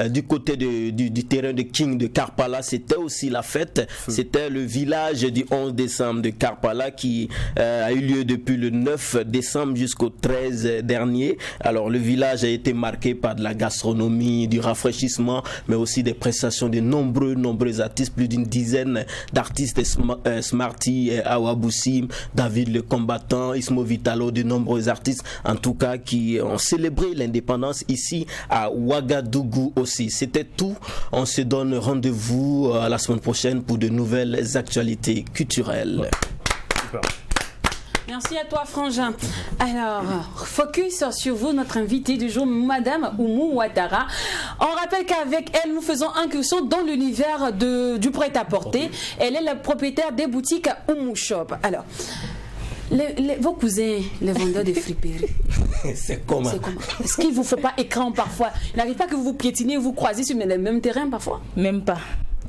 Du côté du terrain de King de Karpala, c'était aussi la fête. C'était le village du 11 décembre de Karpala qui a eu lieu depuis le 9 décembre jusqu'au 13 dernier. Alors, le village a été marqué par de la gastronomie, du rafraîchissement, mais aussi des prestations de nombreux artistes, plus d'une dizaine d'artistes, Smarty, Awa Boussim, David le combattant, Ismo Vitalo, de nombreux artistes en tout cas qui ont célébré l'indépendance ici à Ouagadougou aussi. C'était tout. On se donne rendez-vous à la semaine prochaine pour de nouvelles actualités culturelles. Super. Merci à toi, Frangin. Alors, focus sur vous, notre invitée du jour, Madame Oumou Ouattara. On rappelle qu'avec elle, nous faisons incursion dans l'univers du prêt-à-porter. Elle est la propriétaire des boutiques Oumou Shop. Alors, vos cousins, les vendeurs de friperies, c'est comment? Est-ce qu'il ne vous fait pas écran parfois? Il n'arrive pas que vous vous piétinez, vous croisez sur le même terrain parfois? Même pas.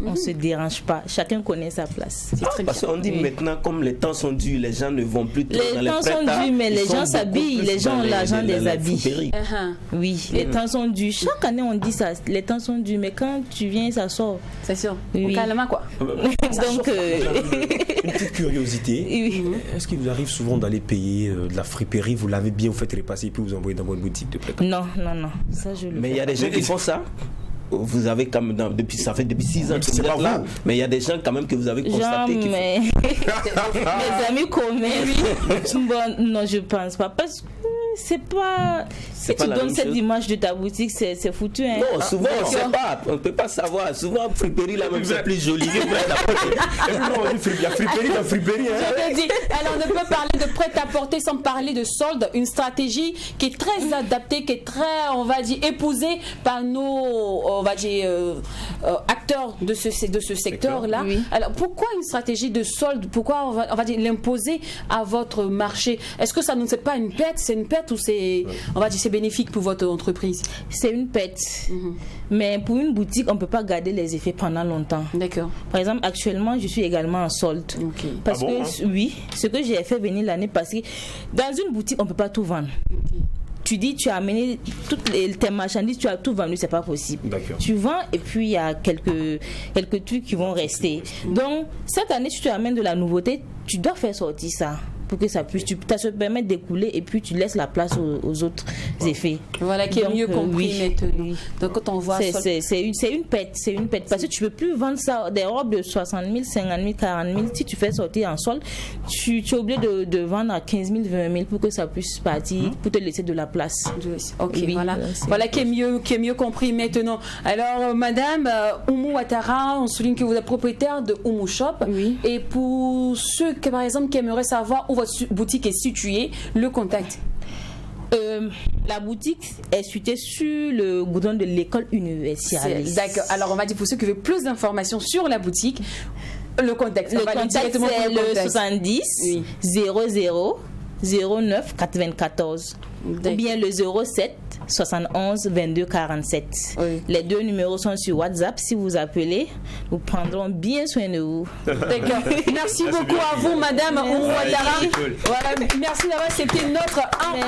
On ne se dérange pas. Chacun connaît sa place. C'est très parce qu'on dit maintenant, comme les temps sont durs, les gens ne vont plus. Les temps sont durs, mais les gens s'habillent. Les gens ont l'argent des habits. Oui, les temps sont durs. Chaque année, on dit ça. Les temps sont durs, mais quand tu viens, ça sort. C'est sûr. Oui. Calmement, quoi. Donc, une petite curiosité. Oui. Est-ce qu'il vous arrive souvent d'aller payer de la friperie? Vous l'avez bien, vous faites repasser, puis vous envoyez dans votre boutique de prêt? Non. Ça, je le mais il y a des gens qui font ça. Vous avez quand même ça fait depuis 6 ans que vous êtes là, mais il y a des gens quand même que vous avez constaté qui mes amis connaissent. Bon, non, je pense pas parce que c'est pas. Si tu donnes cette image de ta boutique, c'est foutu. Hein. Non, souvent on sait pas, on peut pas savoir. Souvent friperie là même c'est plus joli. Il y a friperie dans friperie. Je te dis, alors on ne peut parler de prêt-à-porter sans parler de solde, une stratégie qui est très adaptée, qui est très, on va dire, épousée par nos, on va dire, acteurs de ce secteur-là. Oui. Alors pourquoi une stratégie de solde? Pourquoi on va dire l'imposer à votre marché? Est-ce que ça ne c'est pas une perte? C'est une perte ou c'est, on va dire, c'est bénéfique pour votre entreprise? C'est une perte. Mais pour une boutique, on ne peut pas garder les effets pendant longtemps. D'accord. Par exemple, actuellement, je suis également en solde. Okay. Parce que, oui, ce que j'ai fait venir l'année passée, dans une boutique, on ne peut pas tout vendre. Okay. Tu dis, tu as amené toutes tes marchandises, tu as tout vendu, c'est pas possible. Tu vends et puis il y a quelques trucs qui vont rester. Donc, cette année, si tu amènes de la nouveauté, tu dois faire sortir ça. Pour que ça puisse, ça se permet d'écouler et puis tu laisses la place aux autres effets. Voilà qui est mieux compris maintenant. Donc quand on voit c'est une perte, parce que tu peux plus vendre ça des robes de 60 000, 50 000, 40 000. Si tu fais sortir en solde, tu es obligé de vendre à 15 000, 20 000 pour que ça puisse partir, pour te laisser de la place. Ok, voilà qui est mieux compris maintenant. Alors Madame Oumou Ouattara, on souligne que vous êtes propriétaire de Oumou Shop. Oui. Et pour ceux qui par exemple qui aimeraient savoir où votre boutique est située, le contact. La boutique est située sur le goudron de l'école universitaire. D'accord. Alors on va dire pour ceux qui veulent plus d'informations sur la boutique, le contact. Le contact c'est le 70 00 09 94 ou bien le 07 71 22 47. Oui. Les deux numéros sont sur WhatsApp. Si vous appelez, nous prendrons bien soin de vous. D'accord. Merci beaucoup à vous, Madame Oumou Ouattara. Voilà, merci d'avoir accepté notre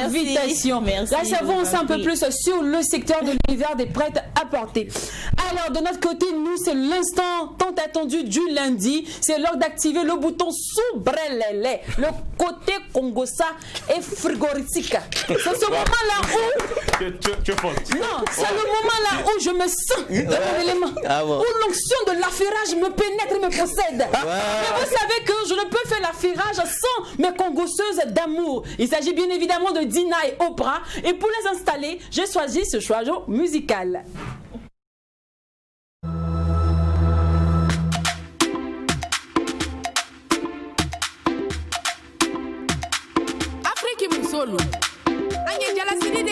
invitation. Merci. Là, savons un peu plus sur le secteur de l'univers des prêt-à-porter. Alors, de notre côté, nous, c'est l'instant tant attendu du lundi. C'est l'heure d'activer le bouton Soubrelele, le côté Congosa et frigorifique. C'est ce moment-là où... Non, c'est le moment là où je me sens dans mon élément, où l'onction de l'affairage me pénètre et me possède. Mais vous savez que je ne peux faire l'affairage sans mes congosseuses d'amour. Il s'agit bien évidemment de Dina et Oprah. Et pour les installer, j'ai choisi ce choix musical. Afrique Musolu. Anya jala sidide.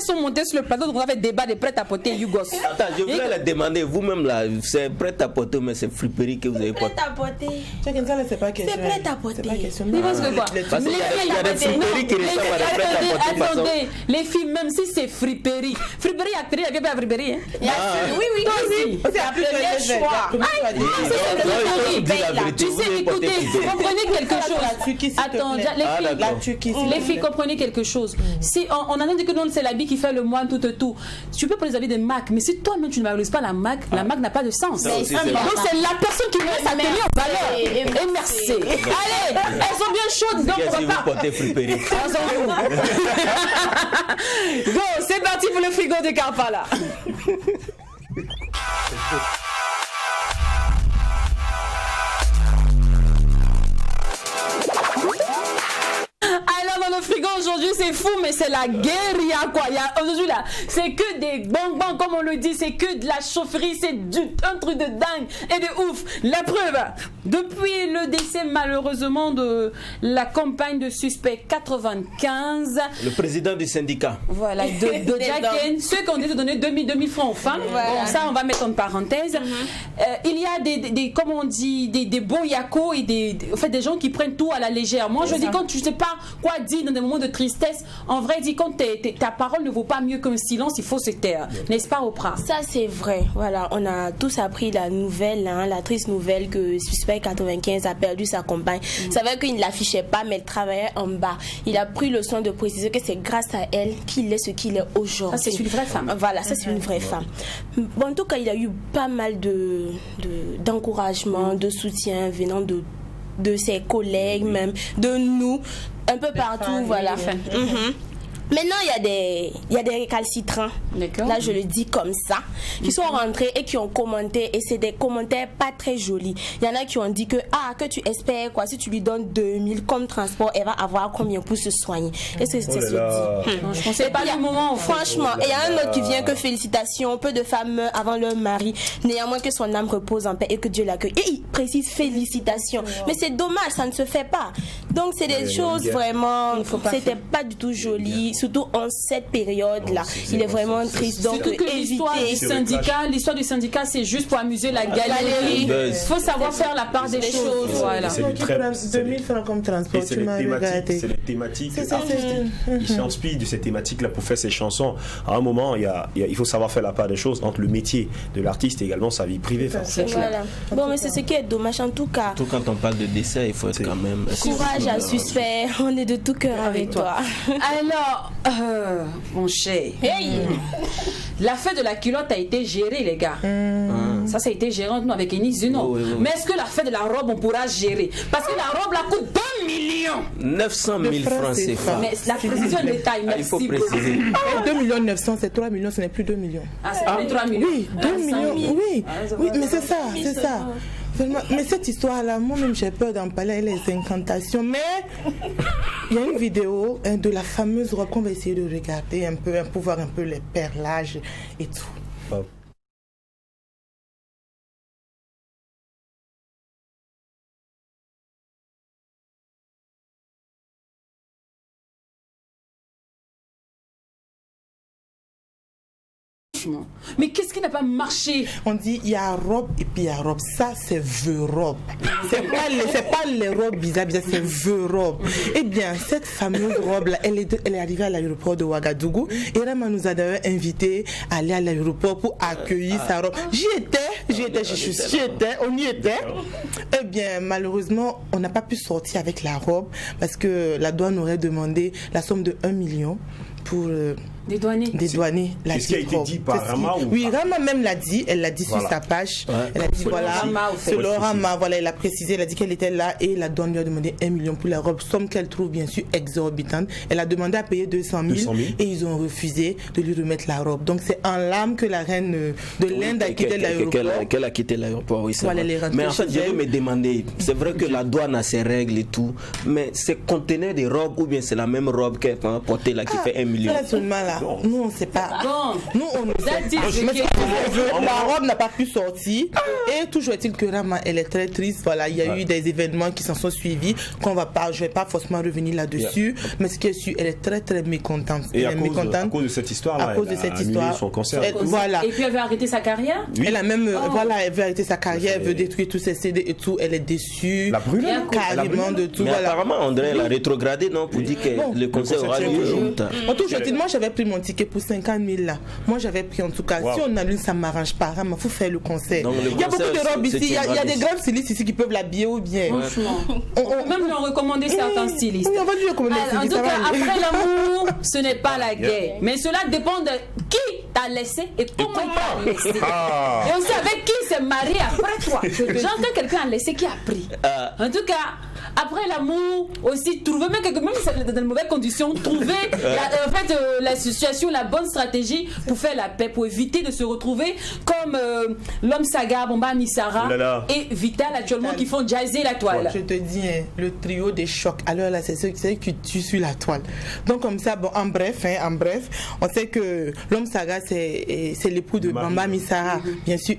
sont montés sur le plateau, donc on avait débat des prêt-à-porter Yougos. Attends, je voulais la demander, vous-même là, c'est prêt-à-porter, mais c'est friperie que vous avez porté. Prêt-à-porter. C'est pas question. C'est prêt-à-porter. Mais parce que quoi? Parce qu'il y a des friperies qui ressemblent à des prêt-à-porter. Attendez, les filles, même si c'est friperie. Friperie, actrice, il n'y a pas de friperie. Oui. Toi aussi. C'est le choix. Tu sais, écoutez, comprenez quelque chose. Attends, les filles, comprenez quelque chose. Si on a dit que non, c'est l'habit qui fait le moine, tout. Tu peux prendre les habits de marque, mais si toi-même tu ne valorises pas la marque n'a pas de sens. Donc c'est la personne qui met sa tenue en valeur. Et merci. Allez, elles sont bien chaudes, donc on va pas. Go, c'est parti pour le frigo de Kampala. Alors dans le frigo aujourd'hui c'est fou, mais c'est la guérilla quoi. Aujourd'hui là c'est que des bonbons comme on le dit, c'est que de la chaufferie, c'est un truc de dingue et de ouf. La preuve, depuis le décès malheureusement de la compagne de suspect 95, le président du syndicat, voilà, de Jacken, ceux qui ont dit de donner 2000 francs aux femmes, bon, ça on va mettre en parenthèse. Il y a des comme on dit des boyacos et des gens qui prennent tout à la légère. Moi je dis quand tu sais pas quoi dire dans des moments de tristesse, en vrai dis quand ta parole ne vaut pas mieux qu'un silence, il faut se taire, n'est-ce pas Oprah? Ça c'est vrai, voilà, on a tous appris la nouvelle, la triste nouvelle que suspect 95 a perdu sa compagne. C'est vrai qu'il ne l'affichait pas, mais elle travaillait en bas. Il a pris le soin de préciser que c'est grâce à elle qu'il est ce qu'il est aujourd'hui. Ça c'est une vraie femme. Voilà, ça c'est une vraie femme. Bon, en tout cas, il y a eu pas mal d'encouragement, de soutien venant de ses collègues, même de nous, un peu partout, voilà. Maintenant, il y a des récalcitrants, là je le dis comme ça, qui sont rentrés et qui ont commenté, et c'est des commentaires pas très jolis. Il y en a qui ont dit que tu espères quoi, si tu lui donnes 2000 comme transport, elle va avoir combien pour se soigner. Et c'est se dit. C'est pas le moment. Franchement, et il y a un autre qui vient que félicitations, peu de femmes meurent avant leur mari, néanmoins que son âme repose en paix et que Dieu l'accueille. Et il précise félicitations. Mais c'est dommage, ça ne se fait pas. Donc c'est des choses vraiment, c'était pas du tout joli. Surtout en cette période-là, il est vraiment triste. Donc, surtout que l'histoire du syndicat, c'est juste pour amuser la galerie. Il faut savoir faire la part des choses. Voilà. C'est 2000 francs comme transport. C'est les thématiques. Il s'inspire de ces thématiques-là pour faire ses chansons. À un moment, il faut savoir faire la part des choses entre le métier de l'artiste et également sa vie privée. Voilà. Bon, mais c'est ce qui est dommage en tout cas. Tout quand on parle de décès, il faut être quand même. Courage à suspect. On est de tout cœur avec toi. Alors. Mon cher, la fête de la culotte a été gérée, les gars. Ça a été géré entre nous avec Enis Zuno. Mais est-ce que la fête de la robe, on pourra gérer? Parce que la robe, la coûte 2 millions 900 000 francs CFA. Mais la précision de détail, merci. Il faut préciser. 2 900 000, c'est 3 millions, ce n'est plus 2 millions. Ah, c'est plus 3 millions. Oui, 2 millions, oui, mais c'est ça. Mais cette histoire-là, moi-même j'ai peur d'en parler, les incantations. Mais il y a une vidéo de la fameuse robe qu'on va essayer de regarder un peu, pour voir un peu les perlages et tout. Mais qu'est-ce qui n'a pas marché? On dit il y a robe et puis il y a robe. Ça c'est vœu robe. C'est pas les robes bizarres, c'est vœu robe. Eh bien cette fameuse robe là, elle est arrivée à l'aéroport de Ouagadougou et Rama nous a d'ailleurs invité à aller à l'aéroport pour accueillir sa robe. J'y étais, on y était. Eh bien malheureusement on n'a pas pu sortir avec la robe parce que la douane aurait demandé la somme de 1 million pour dédouaner la ce qui a été dit par Rama Oui, Rama même l'a dit, elle l'a dit sur sa page. Elle a dit selon Rama, voilà, elle a précisé, elle a dit qu'elle était là et la douane lui a demandé 1 million pour la robe, somme qu'elle trouve bien sûr exorbitante. Elle a demandé à payer 200 000 et ils ont refusé de lui remettre la robe. Donc c'est en larmes que la reine de l'Inde a quitté l'aéroport. Qu'elle a quitté l'aéroport, oui, c'est vrai. Mais en fait, je veux me demander, c'est vrai que la douane a ses règles et tout, mais c'est contenait des robes ou bien c'est la même robe qu'elle a portée là qui fait 1 million? Seulement là. pas. Nous, on sait pas. Bon. Nous, on ne sait pas. La robe n'a pas pu sortir. Et toujours est-il que Rama, elle est très triste. Voilà, il y a eu des événements qui s'en sont suivis. Je vais pas forcément revenir là-dessus. Mais ce qui est sûr, elle est très très mécontente. Et à cause de cette histoire-là, elle a annulé son concert. Voilà. Et puis elle veut arrêter sa carrière. Elle a même, elle veut arrêter sa carrière, elle veut détruire tous ses CD et tout. Elle est déçue. La brûle. Carrément de tout. Mais apparemment, André l'a rétrogradé, non, pour dire que le concert aura lieu. En tout cas, moi j'avais pris mon ticket pour 50 000 là. Moi j'avais pris en tout cas. Si on annule, ça m'arrange pas. Il faut faire le concert. Il y a beaucoup de robes ici. Il y a des grands stylistes ici qui peuvent l'habiller ou bien. Franchement. On peut même lui en recommander certains stylistes. Oui, on va lui recommander des stylistes. En tout cas, après l'amour, ce n'est pas la guerre. Mais cela dépend de qui t'a laissé et comment il t'a laissé. Et aussi avec qui s'est marié après toi. J'entends quelqu'un a laissé qui a pris. En tout cas, après l'amour, aussi trouver, même si c'est dans de mauvaises conditions, trouver la situation, la bonne stratégie pour faire la paix, pour éviter de se retrouver comme l'homme Saga, Bomba Nisara et Vital actuellement qui font jazzer la toile. Je te dis, le trio des chocs, alors là c'est ceux qui tuent sur la toile. Donc comme ça, bon, en bref, on sait que l'homme Saga c'est l'époux de Bamba Misara, bien sûr,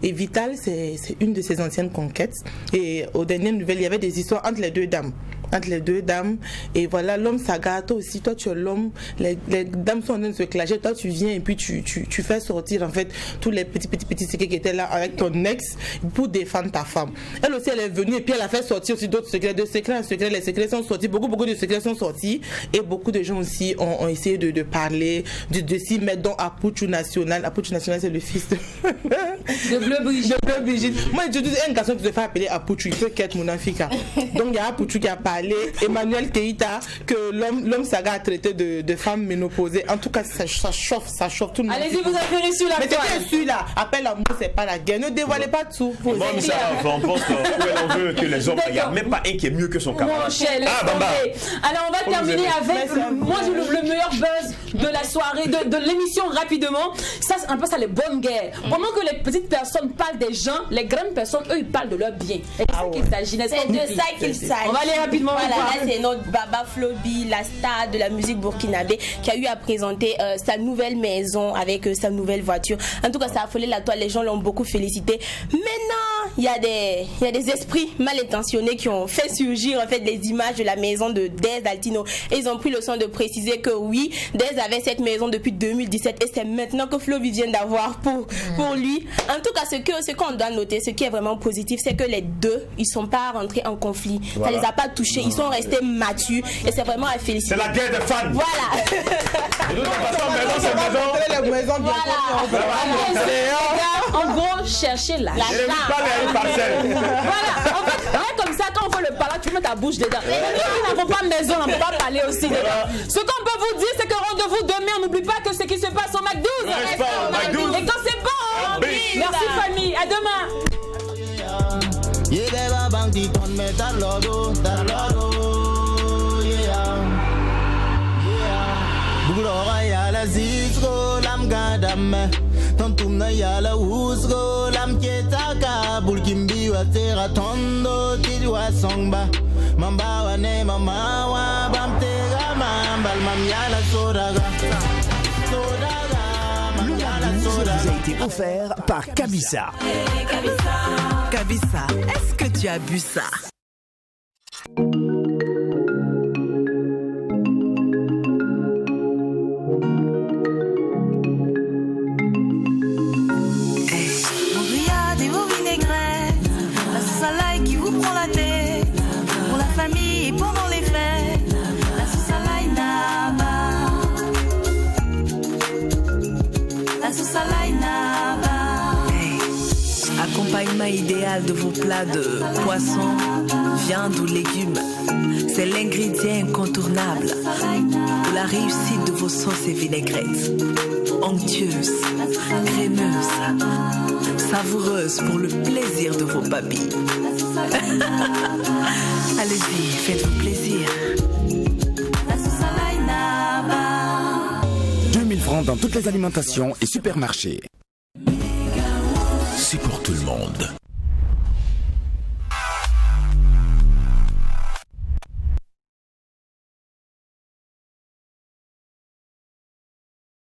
et Vital c'est une de ses anciennes conquêtes. Et aux dernières nouvelles, il y avait des histoires entre les deux dames. Et voilà, l'homme Saga, toi aussi, toi tu es l'homme, les dames sont en train de se clasher, toi tu viens et puis tu fais sortir en fait tous les petits secrets qui étaient là avec ton ex pour défendre ta femme. Elle aussi, elle est venue et puis elle a fait sortir aussi d'autres secrets, les secrets sont sortis, beaucoup de secrets sont sortis, et beaucoup de gens aussi ont essayé de parler, de s'y mettre dans Apuchu National. Apuchu National, c'est le fils de Bleu Brigitte. Moi, je dis un garçon qui se fait appeler Apuchu, il peut qu'être mon Africa. Donc il y a Apuchu qui a parlé, Emmanuel Keïta, que l'homme Saga a traité de femme ménopausée. En tout cas, ça chauffe tout le monde. Allez-y, vous avez réussi la toile. Mais c'est celui-là, appel l'amour, c'est pas la guerre. Ne dévoilez pas tout. Bon, mais ça, on pense qu'elle en veut que les hommes regardent. Même pas un qui est mieux que son camarade. Alors on va terminer avec moi j'ai le meilleur buzz de la soirée, de l'émission rapidement. Ça c'est un peu ça, les bonnes guerres. Pendant que les petites personnes parlent des gens, les grandes personnes eux ils parlent de leur bien. Et c'est ça qu'il s'agit. C'est de ça qu'il s'agit. On va aller rapidement. Voilà, là c'est notre Baba Flobi, la star de la musique burkinabé, qui a eu à présenter sa nouvelle maison avec sa nouvelle voiture. En tout cas, ça a affolé la toile, les gens l'ont beaucoup félicité. Maintenant, il y a des esprits mal intentionnés qui ont fait surgir en fait les images de la maison de Dez Altino. Et ils ont pris le soin de préciser que oui, Dez avait cette maison depuis 2017 et c'est maintenant que Flobi vient d'avoir pour lui. En tout cas, ce qu'on doit noter, ce qui est vraiment positif, c'est que les deux, ils sont pas rentrés en conflit. Voilà. Ça les a pas touchés, ils sont restés matures et c'est vraiment à féliciter. C'est la guerre des fans. Voilà. De toute façon, en gros, chercher la Voilà, en fait, comme ça, quand on fait le parler, tu mets ta bouche dedans. Et nous qui n'avons pas de maison, on ne peut pas parler aussi dedans. Ce qu'on peut vous dire, c'est que rendez-vous demain, on n'oublie pas que ce qui se passe au McDo. Et quand c'est bon, merci famille, à demain. Buglora yala zizgo lam gadame Tantumna yala uzgo lam kietaka Bulkimbi wa tera tondo tidwa songba Mambawa ne mamawa bam tega mambal mam yala sodaga vous a été offert par Kabissa. Kabissa, est-ce que tu as bu ça? Et pendant les fêtes, la sauce à l'ail Naba. La sauce à l'ail Naba. Accompagnement idéal de vos plats de poisson, viande ou légumes. C'est l'ingrédient incontournable pour la réussite de vos sauces et vinaigrettes. Onctueuses, crémeuses, savoureuses pour le plaisir de vos papilles. Allez-y, faites-vous plaisir. 2000 francs dans toutes les alimentations et supermarchés. C'est pour tout le monde.